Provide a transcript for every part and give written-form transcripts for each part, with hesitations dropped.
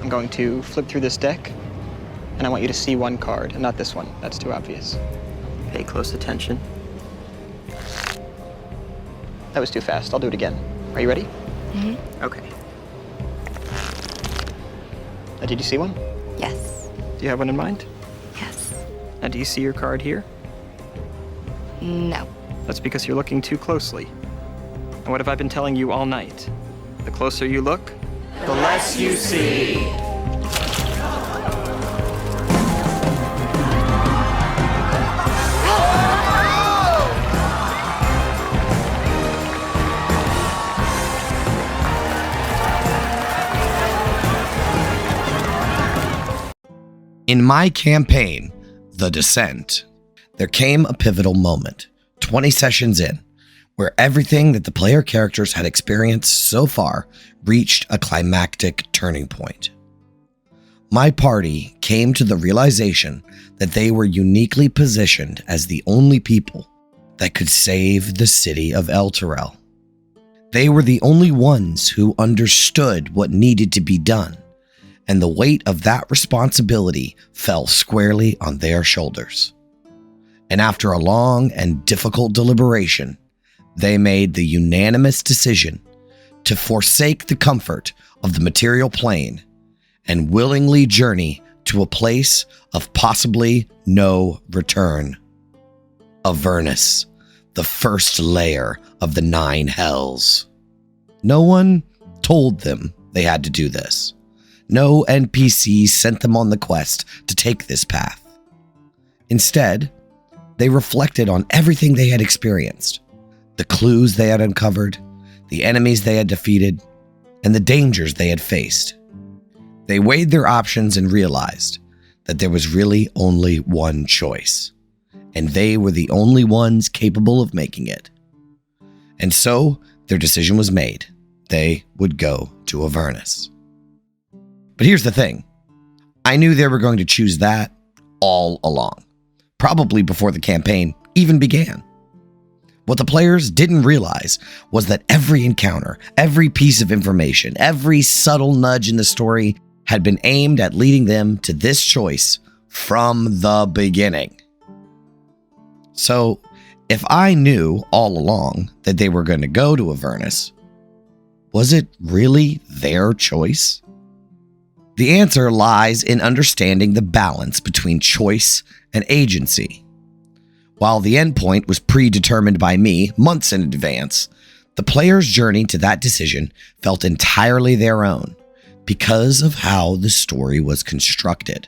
I'm going to flip through this deck, and I want you to see one card, and not this one. That's too obvious. Pay close attention. That was too fast. I'll do it again. Are you ready? Mm-hmm. Okay. Did you see one? Yes. Do you have one in mind? Yes. Now, do you see your card here? No. That's because you're looking too closely. And what have I been telling you all night? The closer you look, The less you see. In my campaign, The Descent, there came a pivotal moment, 20 sessions in, where everything that the player characters had experienced so far reached a climactic turning point. My party came to the realization that they were uniquely positioned as the only people that could save the city of Elturel. They were the only ones who understood what needed to be done, and the weight of that responsibility fell squarely on their shoulders. And after a long and difficult deliberation, they made the unanimous decision to forsake the comfort of the material plane and willingly journey to a place of possibly no return. Avernus, the first layer of the 9 hells. No one told them they had to do this. No NPC sent them on the quest to take this path. Instead, they reflected on everything they had experienced, the clues they had uncovered, the enemies they had defeated, and the dangers they had faced. They weighed their options and realized that there was really only one choice, and they were the only ones capable of making it. And so, their decision was made. They would go to Avernus. But here's the thing. I knew they were going to choose that all along, probably before the campaign even began. What the players didn't realize was that every encounter, every piece of information, every subtle nudge in the story had been aimed at leading them to this choice from the beginning. So, if I knew all along that they were going to go to Avernus, was it really their choice? The answer lies in understanding the balance between choice and agency. While the endpoint was predetermined by me months in advance, the player's journey to that decision felt entirely their own because of how the story was constructed.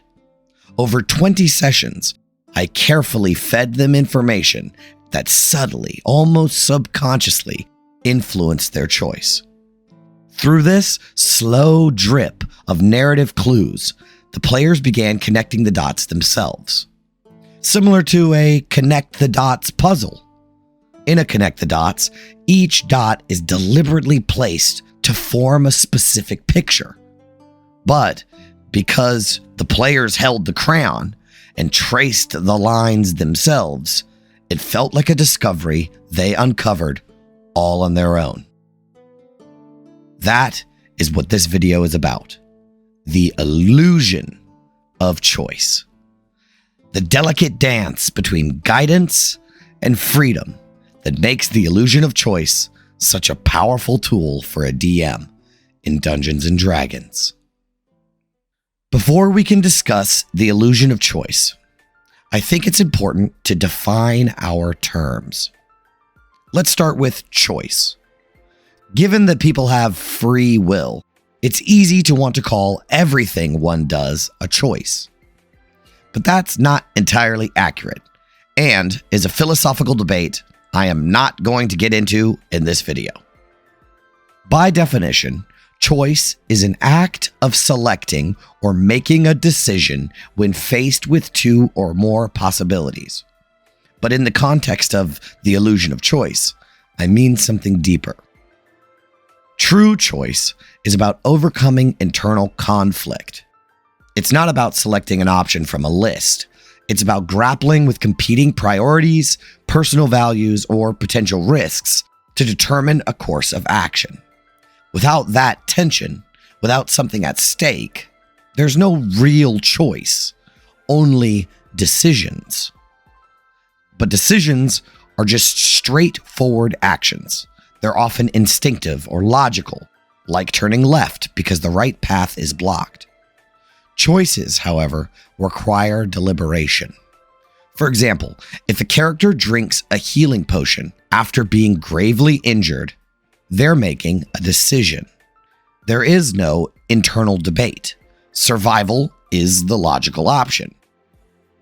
Over 20 sessions, I carefully fed them information that subtly, almost subconsciously, influenced their choice. Through this slow drip of narrative clues, the players began connecting the dots themselves. Similar to a connect the dots puzzle. In a connect the dots, each dot is deliberately placed to form a specific picture. But because the players held the crayon and traced the lines themselves, it felt like a discovery they uncovered all on their own. That is what this video is about. The illusion of choice. The delicate dance between guidance and freedom that makes the illusion of choice such a powerful tool for a DM in Dungeons & Dragons. Before we can discuss the illusion of choice, I think it's important to define our terms. Let's start with choice. Given that people have free will, it's easy to want to call everything one does a choice. But that's not entirely accurate, and is a philosophical debate I am not going to get into in this video. By definition, choice is an act of selecting or making a decision when faced with 2 or more possibilities. But in the context of the illusion of choice, I mean something deeper. True choice is about overcoming internal conflict. It's not about selecting an option from a list. It's about grappling with competing priorities, personal values, or potential risks to determine a course of action. Without that tension, without something at stake, There's no real choice, only decisions. But decisions are just straightforward actions. They're often instinctive or logical, like turning left because the right path is blocked. Choices, however, require deliberation. For example, if a character drinks a healing potion after being gravely injured, they're making a decision. There is no internal debate. Survival is the logical option.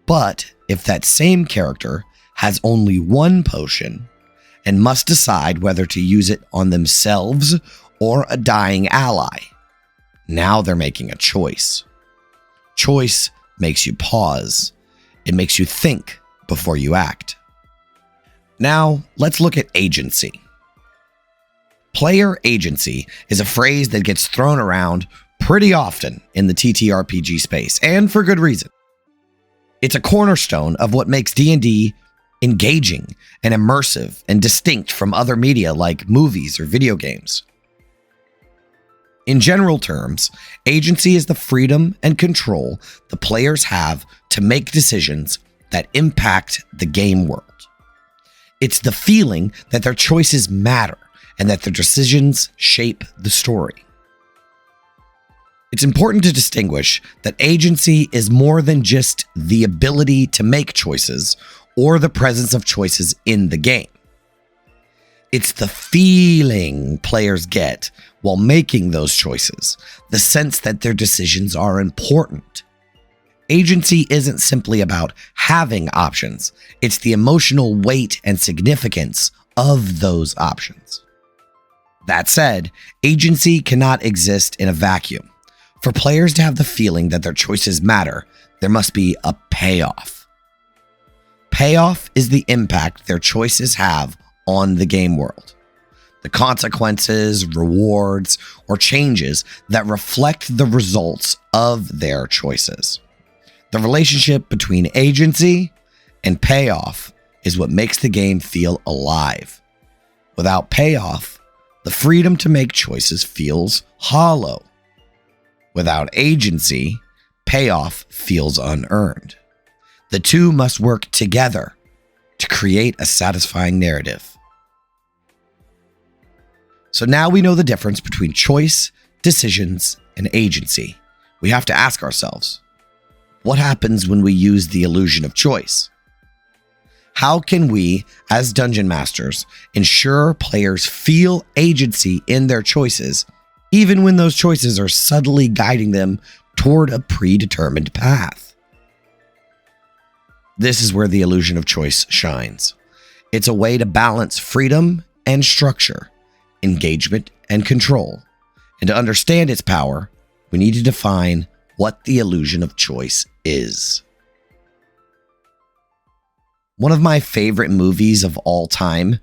But if that same character has only one potion and must decide whether to use it on themselves or a dying ally, now they're making a choice. Choice makes you pause. It makes you think before you act. Now, let's look at agency. Player agency is a phrase that gets thrown around pretty often in the TTRPG space, and for good reason. It's a cornerstone of what makes D&D engaging and immersive and distinct from other media like movies or video games. In general terms, agency is the freedom and control the players have to make decisions that impact the game world. It's the feeling that their choices matter and that their decisions shape the story. It's important to distinguish that agency is more than just the ability to make choices or the presence of choices in the game. It's the feeling players get while making those choices, the sense that their decisions are important. Agency isn't simply about having options, it's the emotional weight and significance of those options. That said, agency cannot exist in a vacuum. For players to have the feeling that their choices matter, there must be a payoff. Payoff is the impact their choices have on the game world. The consequences, rewards, or changes that reflect the results of their choices. The relationship between agency and payoff is what makes the game feel alive. Without payoff, the freedom to make choices feels hollow. Without agency, payoff feels unearned. The two must work together to create a satisfying narrative. So now we know the difference between choice, decisions, and agency. We have to ask ourselves, what happens when we use the illusion of choice? How can we, as dungeon masters, ensure players feel agency in their choices, even when those choices are subtly guiding them toward a predetermined path? This is where the illusion of choice shines. It's a way to balance freedom and structure, engagement and control. And to understand its power, we need to define what the illusion of choice is. One of my favorite movies of all time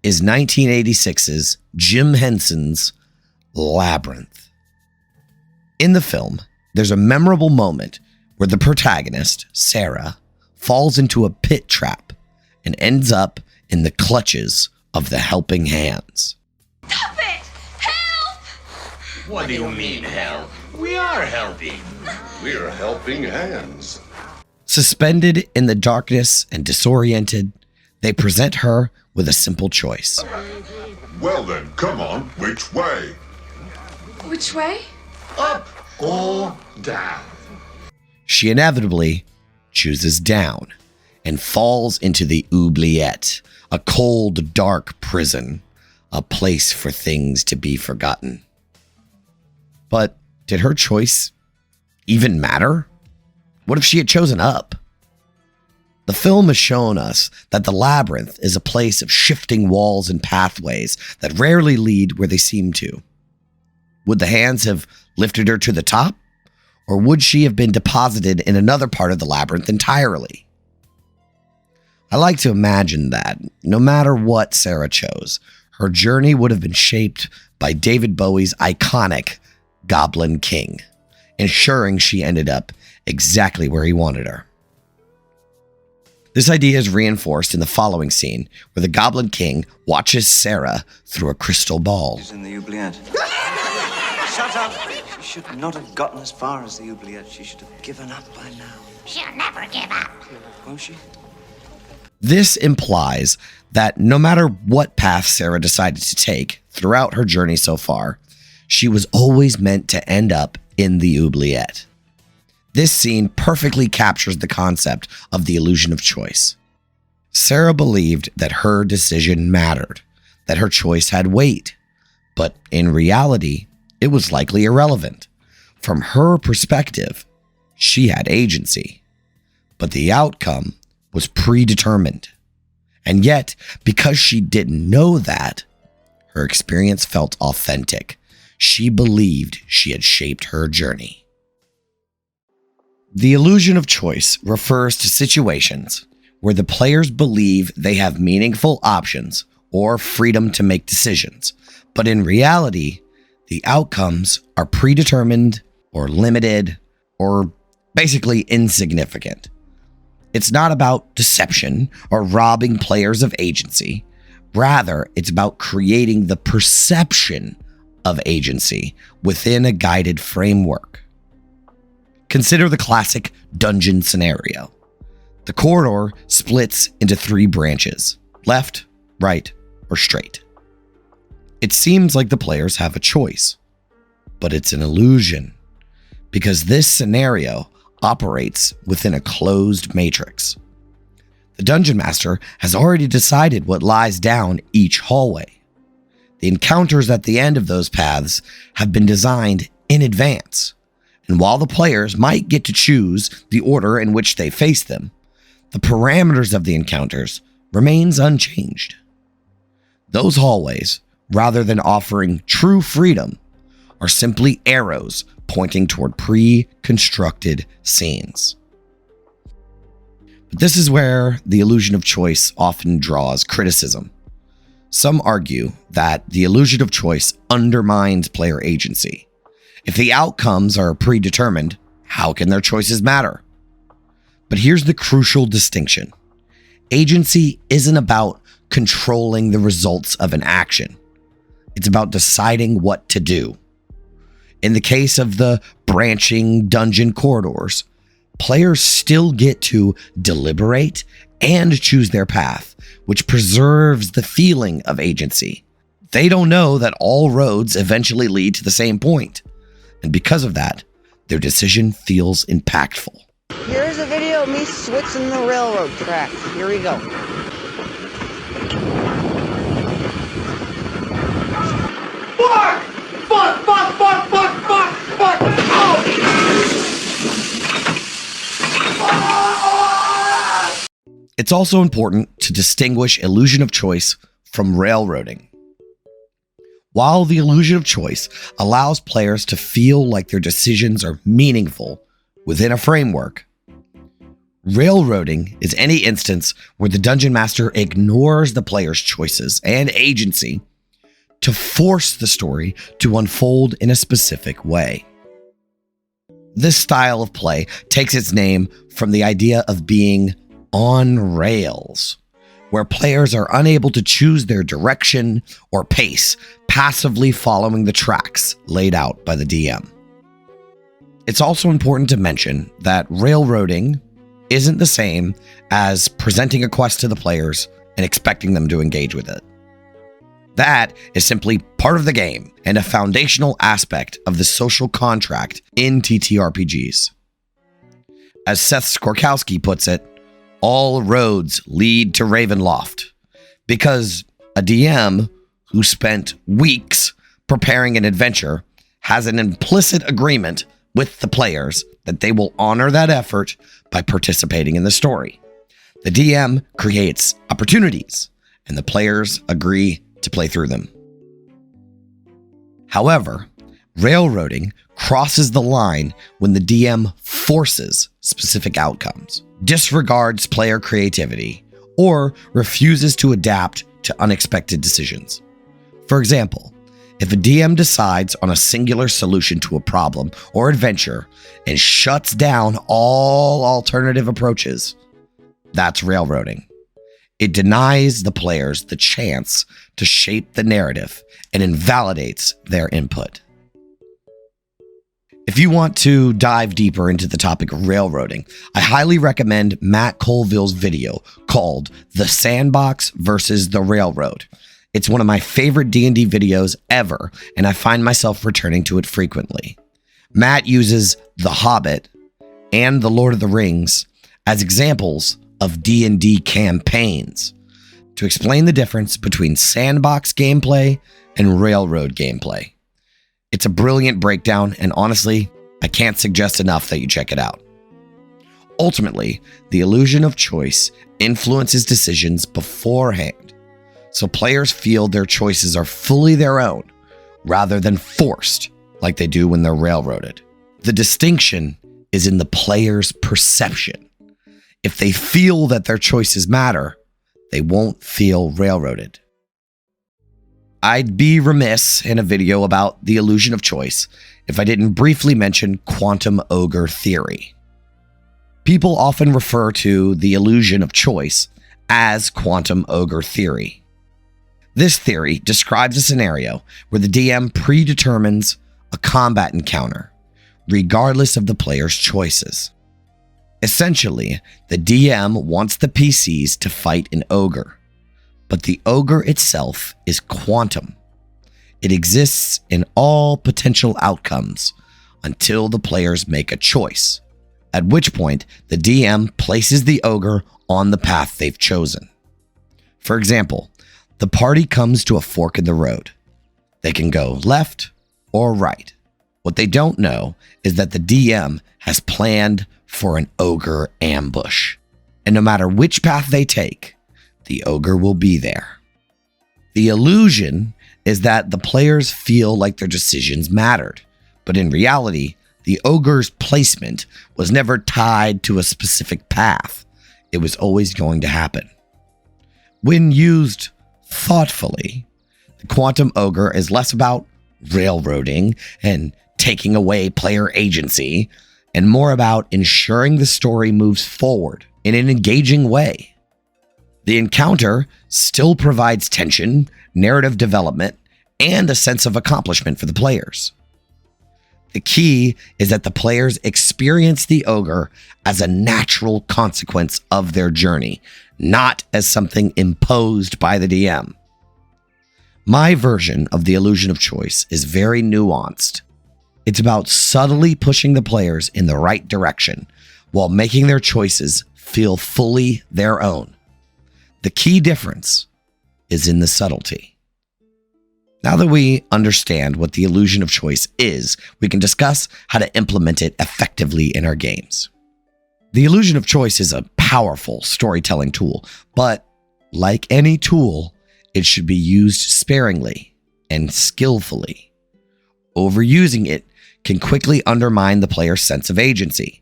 is 1986's Jim Henson's Labyrinth. In the film, there's a memorable moment where the protagonist, Sarah, falls into a pit trap and ends up in the clutches of the helping hands. Stop it! Help! What do you mean, help? We are helping. We're helping hands. Suspended in the darkness and disoriented, they present her with a simple choice. Well then, come on, which way? Which way? Up or down? She inevitably chooses down and falls into the oubliette, a cold, dark prison, a place for things to be forgotten. But did her choice even matter? What if she had chosen up? The film has shown us that the labyrinth is a place of shifting walls and pathways that rarely lead where they seem to. Would the hands have lifted her to the top? Or would she have been deposited in another part of the labyrinth entirely? I like to imagine that, no matter what Sarah chose, her journey would have been shaped by David Bowie's iconic Goblin King, ensuring she ended up exactly where he wanted her. This idea is reinforced in the following scene, where the Goblin King watches Sarah through a crystal ball. In the oubliette. Shut up! should not have gotten as far as the oubliette. She should have given up by now. She'll never give up. Won't she? This implies that no matter what path Sarah decided to take throughout her journey so far, she was always meant to end up in the oubliette. This scene perfectly captures the concept of the illusion of choice. Sarah believed that her decision mattered, that her choice had weight, but in reality, it was likely irrelevant. From her perspective, she had agency, but the outcome was predetermined. And yet, because she didn't know that, her experience felt authentic. She believed she had shaped her journey. The illusion of choice refers to situations where the players believe they have meaningful options or freedom to make decisions, but in reality, the outcomes are predetermined or limited or basically insignificant. It's not about deception or robbing players of agency. Rather, it's about creating the perception of agency within a guided framework. Consider the classic dungeon scenario. The corridor splits into 3 branches: left, right, or straight. It seems like the players have a choice, but it's an illusion, because this scenario operates within a closed matrix. The dungeon master has already decided what lies down each hallway. The encounters at the end of those paths have been designed in advance, and while the players might get to choose the order in which they face them, the parameters of the encounters remains unchanged. Those hallways, rather than offering true freedom, are simply arrows pointing toward pre-constructed scenes. But this is where the illusion of choice often draws criticism. Some argue that the illusion of choice undermines player agency. If the outcomes are predetermined, how can their choices matter? But here's the crucial distinction. Agency isn't about controlling the results of an action. It's about deciding what to do. In the case of the branching dungeon corridors, players still get to deliberate and choose their path, which preserves the feeling of agency. They don't know that all roads eventually lead to the same point, and because of that, their decision feels impactful. Here's a video of me switching the railroad tracks. Here we go. Fuck! Fuck! Fuck! Fuck! Fuck! Fuck! Fuck! Oh! It's also important to distinguish illusion of choice from railroading. While the illusion of choice allows players to feel like their decisions are meaningful within a framework, railroading is any instance where the dungeon master ignores the player's choices and agency to force the story to unfold in a specific way. This style of play takes its name from the idea of being on rails, where players are unable to choose their direction or pace, passively following the tracks laid out by the DM. It's also important to mention that railroading isn't the same as presenting a quest to the players and expecting them to engage with it. That is simply part of the game and a foundational aspect of the social contract in TTRPGs. As Seth Skorkowski puts it, all roads lead to Ravenloft, because a DM who spent weeks preparing an adventure has an implicit agreement with the players that they will honor that effort by participating in the story. The DM creates opportunities, and the players agree to play through them. However, railroading crosses the line when the DM forces specific outcomes, disregards player creativity, or refuses to adapt to unexpected decisions. For example, if a DM decides on a singular solution to a problem or adventure and shuts down all alternative approaches, that's railroading. It denies the players the chance to shape the narrative and invalidates their input. If you want to dive deeper into the topic of railroading, I highly recommend Matt Colville's video called The Sandbox versus the Railroad. It's one of my favorite D&D videos ever, and I find myself returning to it frequently. Matt uses The Hobbit and The Lord of the Rings as examples of D&D campaigns to explain the difference between sandbox gameplay and railroad gameplay. It's a brilliant breakdown, and honestly, I can't suggest enough that you check it out. Ultimately, the illusion of choice influences decisions beforehand, so players feel their choices are fully their own, rather than forced like they do when they're railroaded. The distinction is in the player's perception. If they feel that their choices matter, they won't feel railroaded. I'd be remiss in a video about the illusion of choice if I didn't briefly mention quantum ogre theory. People often refer to the illusion of choice as quantum ogre theory. This theory describes a scenario where the DM predetermines a combat encounter, regardless of the player's choices. Essentially, the DM wants the PCs to fight an ogre, but the ogre itself is quantum. It exists in all potential outcomes until the players make a choice, at which point the DM places the ogre on the path they've chosen. For example, the party comes to a fork in the road. They can go left or right. What they don't know is that the DM has planned for an ogre ambush, and no matter which path they take, the ogre will be there. The illusion is that the players feel like their decisions mattered, but in reality, the ogre's placement was never tied to a specific path. It was always going to happen. When used thoughtfully, the quantum ogre is less about railroading and taking away player agency, and more about ensuring the story moves forward in an engaging way. The encounter still provides tension, narrative development, and a sense of accomplishment for the players. The key is that the players experience the ogre as a natural consequence of their journey, not as something imposed by the DM. My version of the illusion of choice is very nuanced. It's about subtly pushing the players in the right direction while making their choices feel fully their own. The key difference is in the subtlety. Now that we understand what the illusion of choice is, we can discuss how to implement it effectively in our games. The illusion of choice is a powerful storytelling tool, but like any tool, it should be used sparingly and skillfully. Overusing it can quickly undermine the player's sense of agency,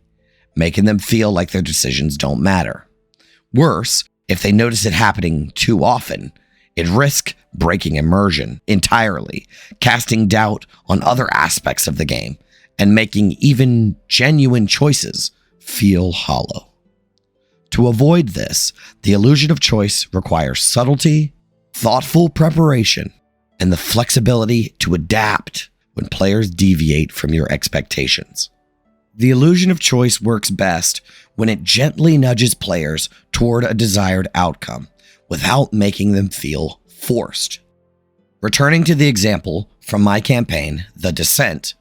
making them feel like their decisions don't matter. Worse, if they notice it happening too often, it risks breaking immersion entirely, casting doubt on other aspects of the game, and making even genuine choices feel hollow. To avoid this, the illusion of choice requires subtlety, thoughtful preparation, and the flexibility to adapt when players deviate from your expectations. The illusion of choice works best when it gently nudges players toward a desired outcome without making them feel forced. Returning to the example from my campaign, The Descent,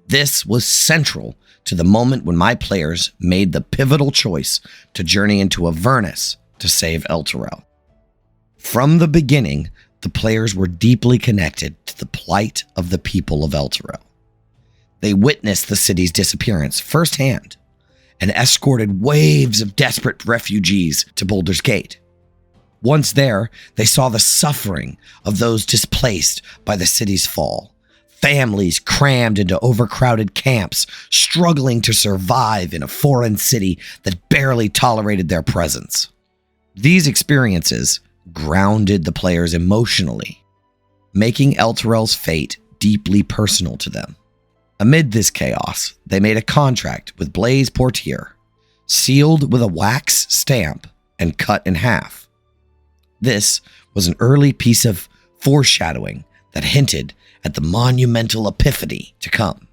this was central to the moment when my players made the pivotal choice to journey into Avernus to save Elturel. From the beginning, the players were deeply connected to the plight of the people of Elturel. They witnessed the city's disappearance firsthand and escorted waves of desperate refugees to Baldur's Gate. Once there, they saw the suffering of those displaced by the city's fall. Families crammed into overcrowded camps, struggling to survive in a foreign city that barely tolerated their presence. These experiences grounded the players emotionally, making Elturel's fate deeply personal to them. Amid this chaos, they made a contract with Blaze Portier, sealed with a wax stamp and cut in half. This was an early piece of foreshadowing that hinted at the monumental epiphany to come.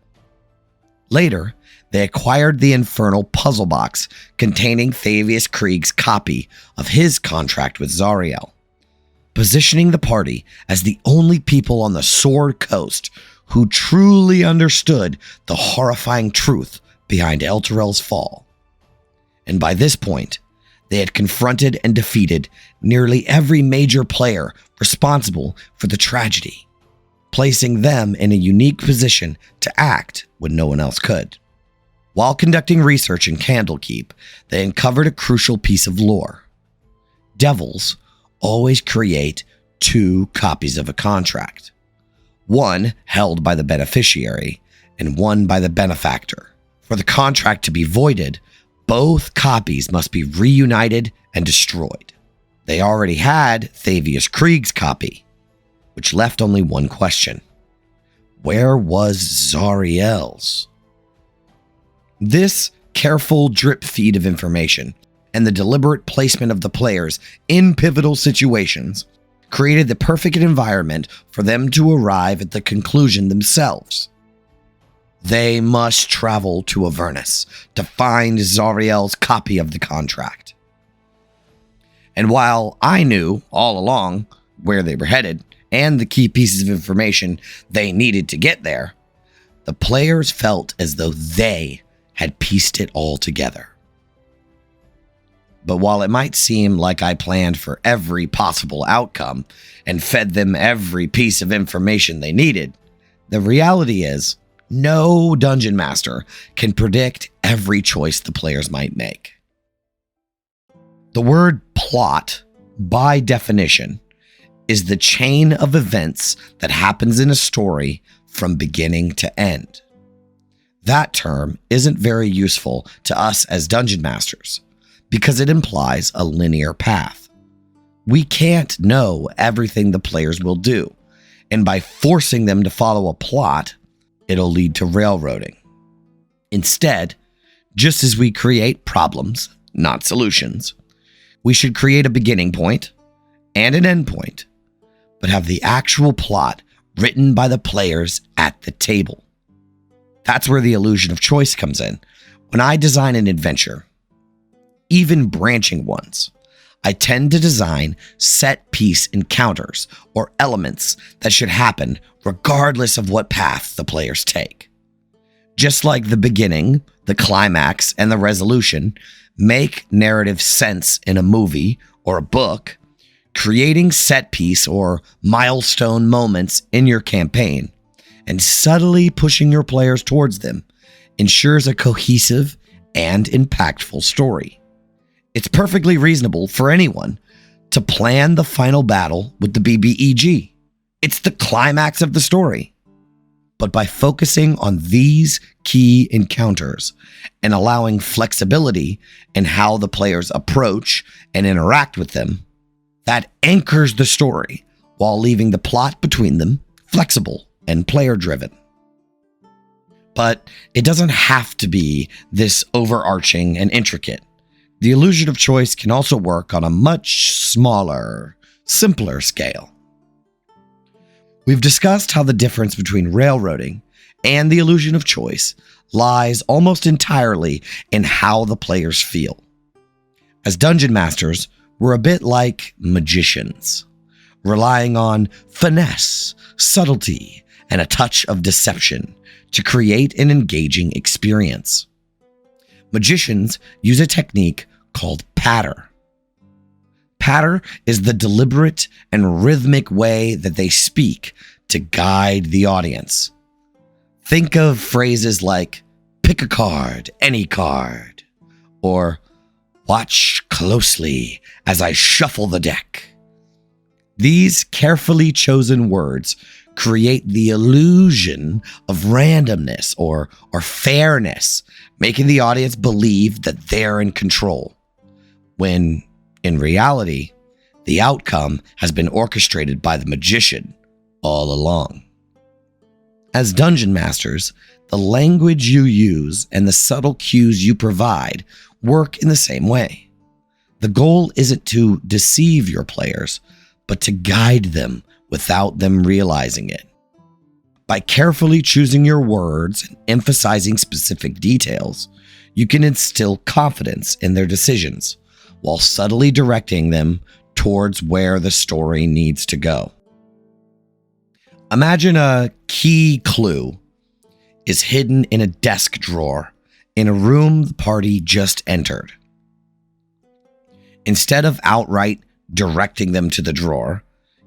Later, they acquired the infernal puzzle box containing Thavius Krieg's copy of his contract with Zariel, positioning the party as the only people on the Sword Coast who truly understood the horrifying truth behind Elturel's fall. And by this point, they had confronted and defeated nearly every major player responsible for the tragedy, placing them in a unique position to act when no one else could. While conducting research in Candlekeep, they uncovered a crucial piece of lore. Devils always create 2 copies of a contract, one held by the beneficiary and one by the benefactor. For the contract to be voided, both copies must be reunited and destroyed. They already had Thavius Krieg's copy, which left only one question. Where was Zariel's? This careful drip feed of information and the deliberate placement of the players in pivotal situations created the perfect environment for them to arrive at the conclusion themselves. They must travel to Avernus to find Zariel's copy of the contract. And while I knew all along where they were headed and the key pieces of information they needed to get there, the players felt as though they had pieced it all together. But while it might seem like I planned for every possible outcome and fed them every piece of information they needed, the reality is no dungeon master can predict every choice the players might make. The word plot, by definition, is the chain of events that happens in a story from beginning to end. That term isn't very useful to us as dungeon masters because it implies a linear path. We can't know everything the players will do, and by forcing them to follow a plot, it'll lead to railroading. Instead, just as we create problems, not solutions, we should create a beginning point and an end point, but have the actual plot written by the players at the table. That's where the illusion of choice comes in. When I design an adventure, even branching ones, I tend to design set-piece encounters or elements that should happen regardless of what path the players take. Just like the beginning, the climax, and the resolution make narrative sense in a movie or a book, creating set-piece or milestone moments in your campaign and subtly pushing your players towards them ensures a cohesive and impactful story. It's perfectly reasonable for anyone to plan the final battle with the BBEG. It's the climax of the story. But by focusing on these key encounters and allowing flexibility in how the players approach and interact with them, that anchors the story while leaving the plot between them flexible and player-driven. But it doesn't have to be this overarching and intricate. The illusion of choice can also work on a much smaller, simpler scale. We've discussed how the difference between railroading and the illusion of choice lies almost entirely in how the players feel. As dungeon masters, we're a bit like magicians, relying on finesse, subtlety, and a touch of deception to create an engaging experience. Magicians use a technique called patter. Patter is the deliberate and rhythmic way that they speak to guide the audience. Think of phrases like, pick a card, any card, or watch closely as I shuffle the deck. These carefully chosen words create the illusion of randomness or fairness, making the audience believe that they're in control, when in reality, the outcome has been orchestrated by the magician all along. As dungeon masters, the language you use and the subtle cues you provide work in the same way. The goal isn't to deceive your players, but to guide them without them realizing it. By carefully choosing your words and emphasizing specific details, you can instill confidence in their decisions while subtly directing them towards where the story needs to go. Imagine a key clue is hidden in a desk drawer in a room the party just entered. Instead of outright directing them to the drawer,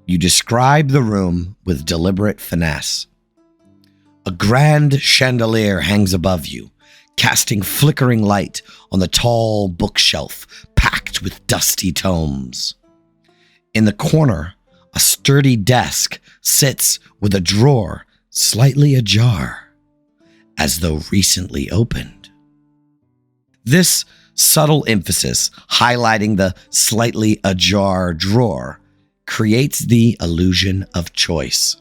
you describe the room with deliberate finesse. A grand chandelier hangs above you, casting flickering light on the tall bookshelf packed with dusty tomes. In the corner, a sturdy desk sits with a drawer slightly ajar, as though recently opened. This subtle emphasis, highlighting the slightly ajar drawer, creates the illusion of choice.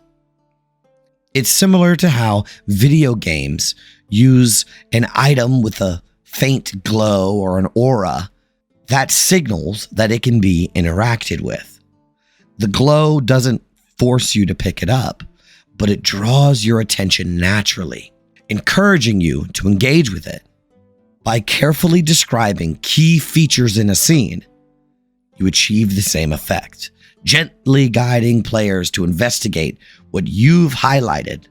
It's similar to how video games use an item with a faint glow or an aura that signals that it can be interacted with. The glow doesn't force you to pick it up, but it draws your attention naturally, encouraging you to engage with it. By carefully describing key features in a scene, you achieve the same effect, gently guiding players to investigate what you've highlighted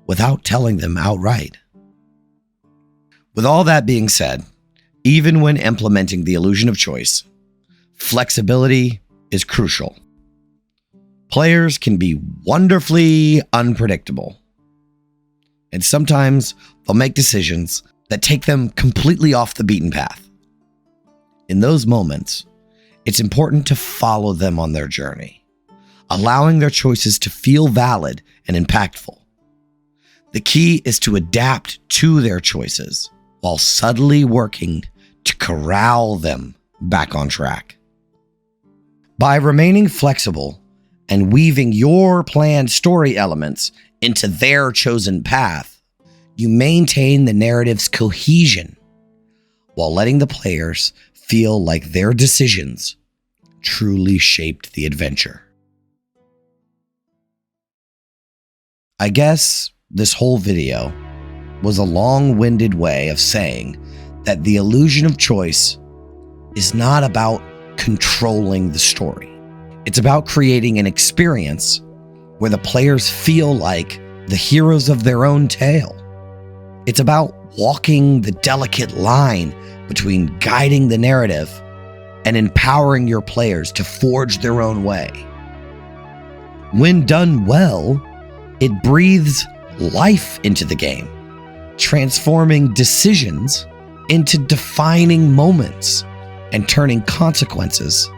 without telling them outright. With all that being said, even when implementing the illusion of choice, flexibility is crucial. Players can be wonderfully unpredictable, and sometimes they'll make decisions that take them completely off the beaten path. In those moments, it's important to follow them on their journey, allowing their choices to feel valid and impactful. The key is to adapt to their choices while subtly working to corral them back on track. By remaining flexible and weaving your planned story elements into their chosen path, you maintain the narrative's cohesion while letting the players feel like their decisions truly shaped the adventure. I guess this whole video was a long-winded way of saying that the illusion of choice is not about controlling the story. It's about creating an experience where the players feel like the heroes of their own tale. It's about walking the delicate line between guiding the narrative and empowering your players to forge their own way. When done well, it breathes life into the game, transforming decisions into defining moments and turning consequences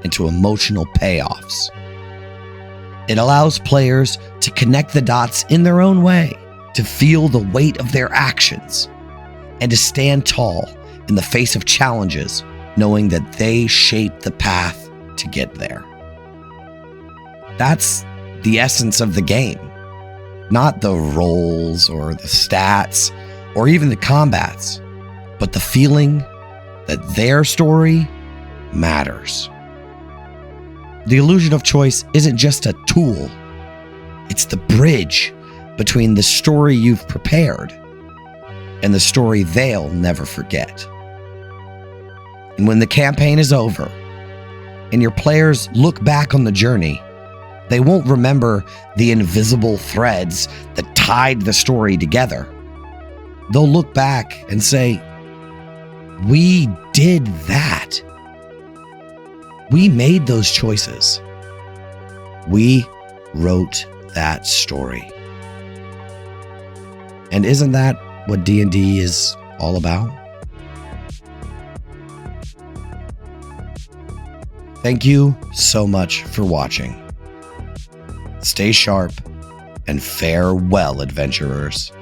into emotional payoffs. It allows players to connect the dots in their own way, to feel the weight of their actions, and to stand tall in the face of challenges, knowing that they shape the path to get there. That's the essence of the game, not the roles or the stats or even the combats, but the feeling that their story matters. The illusion of choice isn't just a tool, it's the bridge between the story you've prepared and the story they'll never forget. And when the campaign is over and your players look back on the journey, they won't remember the invisible threads that tied the story together. They'll look back and say, "We did that. We made those choices. We wrote that story." And isn't that what D&D is all about? Thank you so much for watching. Stay sharp and farewell, adventurers.